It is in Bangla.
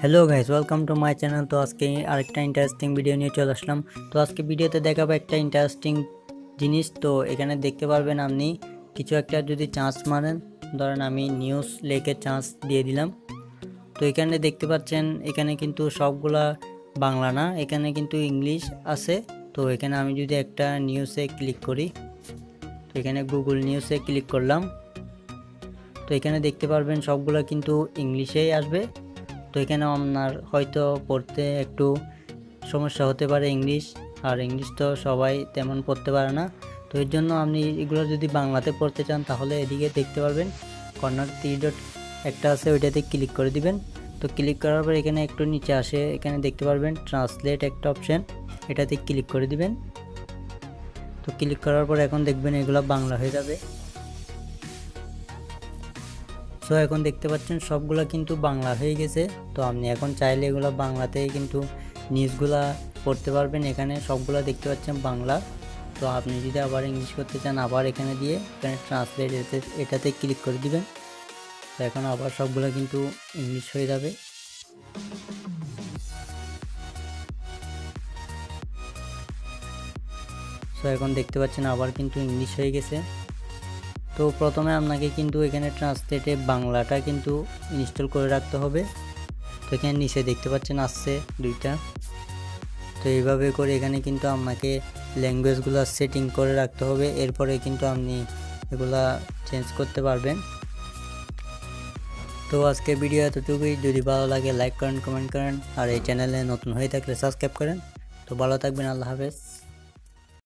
Hello guys, welcome to my channel. তো আজকে আরেকটা ইন্টারেস্টিং ভিডিও নিয়ে চলে আসলাম। তো আজকে ভিডিওতে দেখাবো একটা ইন্টারেস্টিং জিনিস। তো এখানে দেখতে পারবেন আপনি কিছু একটা যদি চান্স মারেন, ধরেন আমি নিউজ লেখে চান্স দিয়ে দিলাম। তো এখানে দেখতে পাচ্ছেন এখানে কিন্তু সবগুলা বাংলা না, এখানে কিন্তু ইংলিশ আছে। তো এখানে আমি যদি একটা নিউজে ক্লিক করি, তো এখানে গুগল নিউজে ক্লিক করলাম। তো এখানে দেখতে পারবেন সবগুলা কিন্তু ইংলিশেই আসবে। তো এখানে আপনার হয়তো পড়তে একটু সমস্যা হতে পারে ইংলিশ, আর ইংলিশ তো সবাই তেমন পড়তে পারে না। তো এর জন্য আপনি এগুলো যদি বাংলাতে পড়তে চান তাহলে এদিকে দেখতে পারবেন কর্নার 3 ডট একটা আছে, ওইটাতে ক্লিক করে দিবেন। তো ক্লিক করার পর এখানে একটু নিচে আসে, এখানে দেখতে পারবেন ট্রান্সলেট একটা অপশন, এটাতে ক্লিক করে দিবেন। তো ক্লিক করার পর এখন দেখবেন এগুলো বাংলা হয়ে যাবে। সো এখন দেখতে পাচ্ছেন সবগুলা কিন্তু বাংলা হয়ে গেছে। তো আপনি এখন চাইলে এগুলো বাংলাতেই কিন্তু নিউজগুলা পড়তে পারবেন। এখানে সবগুলা দেখতে পাচ্ছেন বাংলা। তো আপনি যদি আবার ইংলিশ করতে চান আবার এখানে দিয়ে এখানে ট্রান্সলেট এটাতে ক্লিক করে দিবেন। তো এখন আবার সবগুলা কিন্তু ইংলিশ হয়ে যাবে। সো এখন দেখতে পাচ্ছেন আবার কিন্তু ইংলিশ হয়ে গেছে। তো প্রথমে আপনাকে কিন্তু এখানে ট্রান্সলেটে বাংলাটা কিন্তু ইনস্টল করে রাখতে হবে। তো এখানে নিচে দেখতে পাচ্ছেন আসছে দুইটা। তো এইভাবে করে এখানে কিন্তু আপনাকে ল্যাঙ্গুয়েজগুলো সেটিং করে রাখতে হবে, এরপরে কিন্তু আপনি এগুলা চেঞ্জ করতে পারবেন। তো আজকে ভিডিও এতটুকুই। যদি ভালো লাগে লাইক করেন, কমেন্ট করেন, আর এই চ্যানেলে নতুন হয়ে থাকলে সাবস্ক্রাইব করেন। তো ভালো থাকবেন, আল্লাহ হাফেজ।